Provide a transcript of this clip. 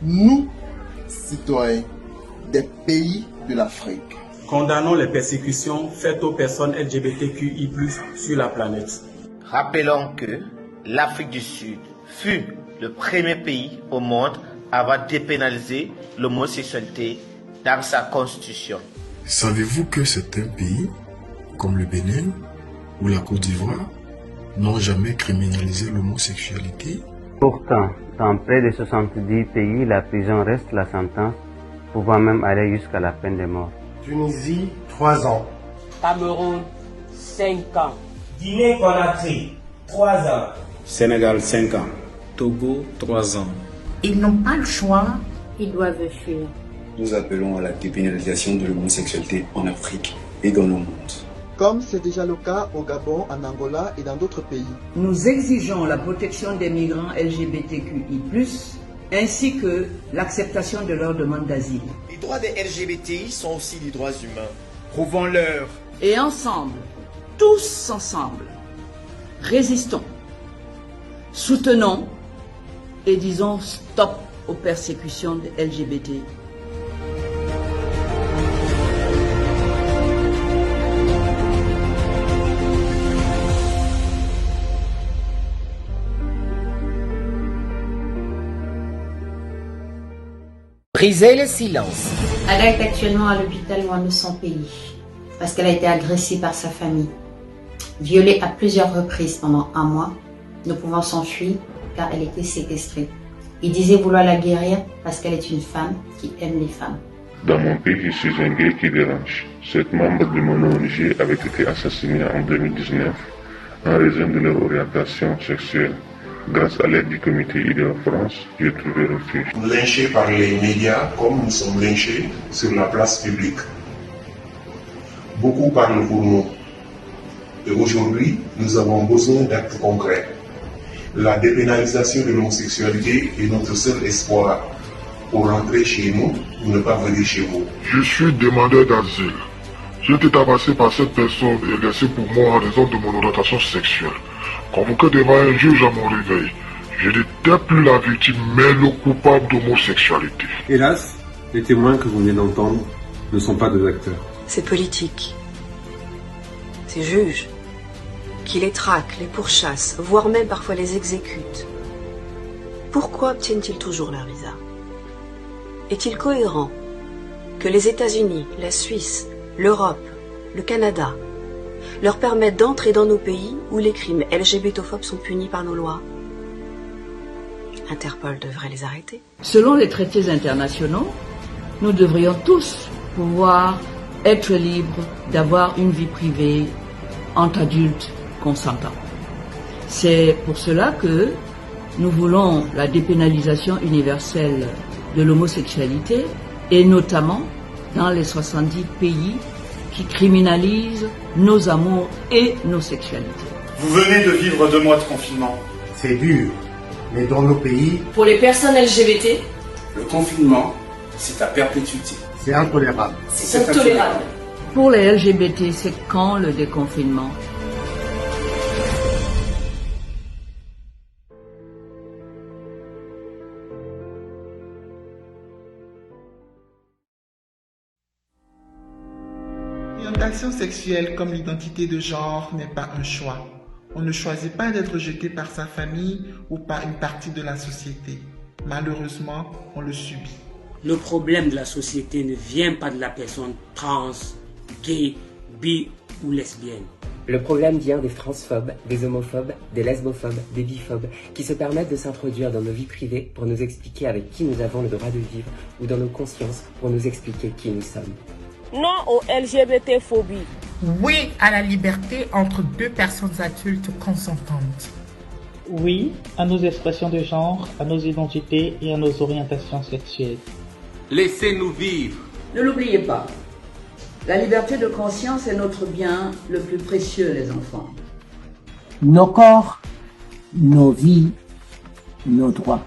nous, citoyens des pays de l'Afrique, condamnons les persécutions faites aux personnes LGBTQI+ sur la planète. Rappelons que l'Afrique du Sud fut le premier pays au monde à avoir dépénalisé l'homosexualité dans sa constitution. Savez-vous que certains pays, comme le Bénin ou la Côte d'Ivoire, n'ont jamais criminalisé l'homosexualité? Pourtant, dans près de 70 pays, la prison reste la sentence, pouvant même aller jusqu'à la peine de mort. Tunisie, 3 ans. Cameroun, 5 ans. Guinée-Conakry, 3 ans. Sénégal, 5 ans. Togo, 3 ans. Ils n'ont pas le choix. Ils doivent fuir. Nous appelons à la dépénalisation de l'homosexualité en Afrique et dans le monde. comme c'est déjà le cas au Gabon, en Angola et dans d'autres pays. Nous exigeons la protection des migrants LGBTQI+, ainsi que l'acceptation de leur demande d'asile. Les droits des LGBTI sont aussi des droits humains. Prouvons-leur. Et ensemble, tous ensemble, résistons, soutenons et disons stop aux persécutions des LGBT. Briser le silence. Ada est actuellement à l'hôpital loin de son pays, parce qu'elle a été agressée par sa famille. Violée à plusieurs reprises pendant 1 mois, ne pouvant s'enfuir car elle était séquestrée. Il disait vouloir la guérir parce qu'elle est une femme qui aime les femmes. Dans mon pays, je suis un gay qui dérange. 7 membres de mon ONG avaient été assassinés en 2019 en raison de leur orientation sexuelle. Grâce à l'aide du comité IDEO France, j'ai trouvé refuge. Lynchés par les médias comme nous sommes lynchés sur la place publique. Beaucoup parlent pour nous. Et aujourd'hui, nous avons besoin d'actes concrets. La dépénalisation de l'homosexualité est notre seul espoir pour rentrer chez nous ou ne pas venir chez vous. Je suis demandeur d'asile. J'ai été tabassé par cette personne et laissé pour mort en raison de mon orientation sexuelle. Convoqué devant un juge à mon réveil, je n'étais plus la victime mais le coupable d'homosexualité. Hélas, les témoins que vous venez d'entendre ne sont pas des acteurs. C'est politique. Ces juges qui les traquent, les pourchassent, voire même parfois les exécutent. Pourquoi obtiennent-ils toujours leur visa? Est-il cohérent que les États-Unis, la Suisse, l'Europe, le Canada leur permettent d'entrer dans nos pays où les crimes LGBTophobes sont punis par nos lois? Interpol devrait les arrêter. Selon les traités internationaux, nous devrions tous pouvoir être libres d'avoir une vie privée entre adultes consentants. C'est pour cela que nous voulons la dépénalisation universelle de l'homosexualité et notamment dans les 70 pays qui criminalisent nos amours et nos sexualités. Vous venez de vivre 2 mois de confinement. C'est dur, mais dans nos pays... Pour les personnes LGBT, le confinement, c'est à perpétuité. C'est intolérable. C'est intolérable. Pour les LGBT, c'est quand le déconfinement? L'orientation sexuelle comme l'identité de genre n'est pas un choix. On ne choisit pas d'être jeté par sa famille ou par une partie de la société. Malheureusement, on le subit. Le problème de la société ne vient pas de la personne trans, gay, bi ou lesbienne. Le problème vient des transphobes, des homophobes, des lesbophobes, des biphobes, qui se permettent de s'introduire dans nos vies privées pour nous expliquer avec qui nous avons le droit de vivre, ou dans nos consciences pour nous expliquer qui nous sommes. Non aux LGBT-phobie. Oui à la liberté entre 2 personnes adultes consentantes. Oui à nos expressions de genre, à nos identités et à nos orientations sexuelles. Laissez-nous vivre. Ne l'oubliez pas, la liberté de conscience est notre bien le plus précieux, les enfants. Nos corps, nos vies, nos droits.